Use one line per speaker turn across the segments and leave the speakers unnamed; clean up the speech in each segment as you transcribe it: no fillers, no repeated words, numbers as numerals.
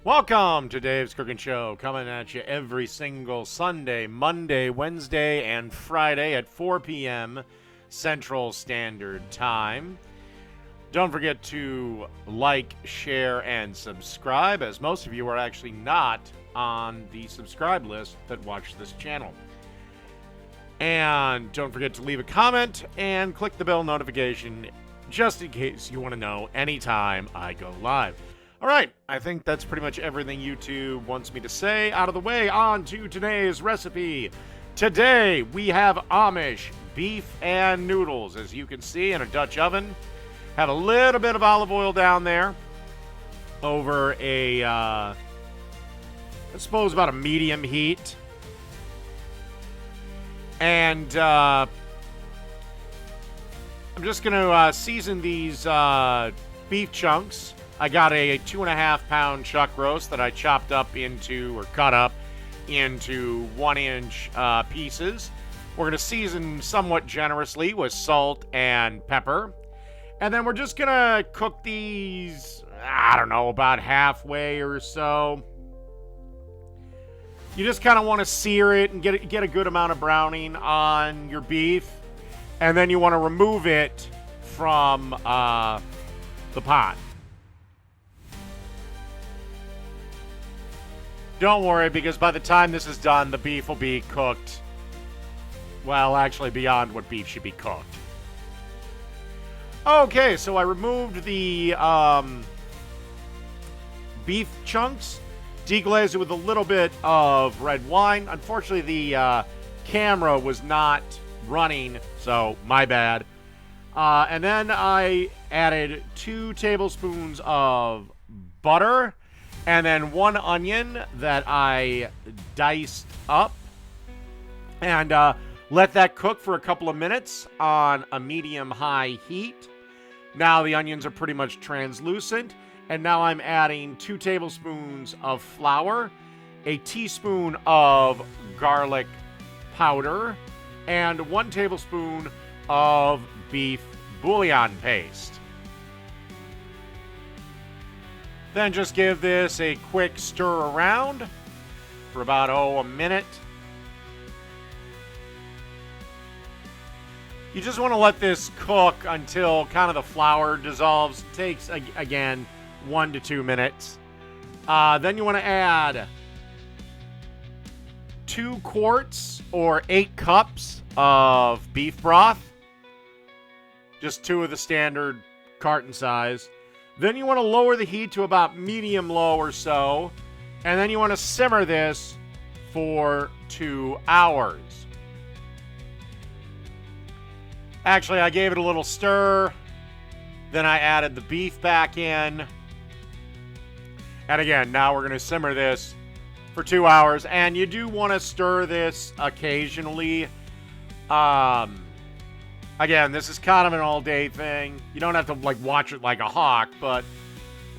Welcome to Dave's Cooking Show, coming at you every single Sunday, Monday, Wednesday, and Friday at 4 p.m. Central Standard Time. Don't forget to like, share, and subscribe, as most of you are actually not on the subscribe list that watch this channel. And don't forget to leave a comment and click the bell notification just in case you want to know anytime I go live. All right, I think that's pretty much everything YouTube wants me to say. Out of the way, on to today's recipe. Today, we have Amish beef and noodles, as you can see, in a Dutch oven. Have a little bit of olive oil down there over a, I suppose about a medium heat. And I'm just going to season these beef chunks. I got a 2.5 pound chuck roast that I chopped up into, or cut up into 1-inch pieces. We're going to season somewhat generously with salt and pepper. And then we're just going to cook these, I don't know, about halfway or so. You just kind of want to sear it and get a good amount of browning on your beef. And then you want to remove it from the pot. Don't worry, because by the time this is done, the beef will be cooked. Well, actually, beyond what beef should be cooked. Okay, so I removed the beef chunks, deglazed it with a little bit of red wine. Unfortunately, the camera was not running, so my bad. And then I added 2 tablespoons of butter. And then 1 onion that I diced up. And let that cook for a couple of minutes on a medium-high heat. Now the onions are pretty much translucent. And now I'm adding 2 tablespoons of flour, a teaspoon of garlic powder, and 1 tablespoon of beef bouillon paste. Then just give this a quick stir around for about, a minute. You just want to let this cook until kind of the flour dissolves. It takes, again, 1 to 2 minutes. Then you want to add 2 quarts or 8 cups of beef broth. Just 2 of the standard carton size. Then you want to lower the heat to about medium-low or so. And then you want to simmer this for 2 hours. Actually, I gave it a little stir. Then I added the beef back in. And again, now we're going to simmer this for 2 hours. And you do want to stir this occasionally. Again, this is kind of an all-day thing. You don't have to, watch it like a hawk, but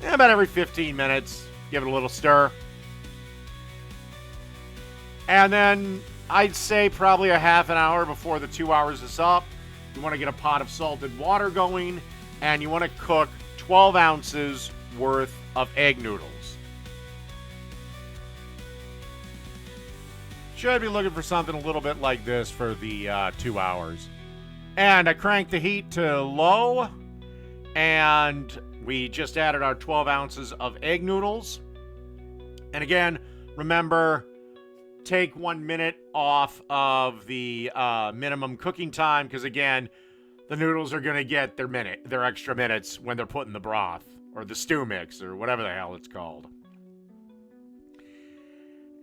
about every 15 minutes, give it a little stir. And then I'd say probably a half an hour before the 2 hours is up, you want to get a pot of salted water going, and you want to cook 12 ounces worth of egg noodles. Should be looking for something a little bit like this for the 2 hours. And I cranked the heat to low, and we just added our 12 ounces of egg noodles. And again, remember, take 1 minute off of the minimum cooking time, because again, the noodles are going to get their extra minutes when they're put in the broth, or the stew mix, or whatever the hell it's called.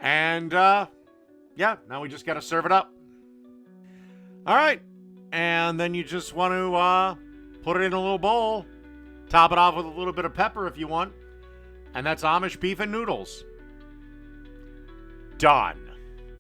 And, yeah, now we just got to serve it up. All right. And then you just want to put it in a little bowl. Top it off with a little bit of pepper if you want. And that's Amish beef and noodles. Done.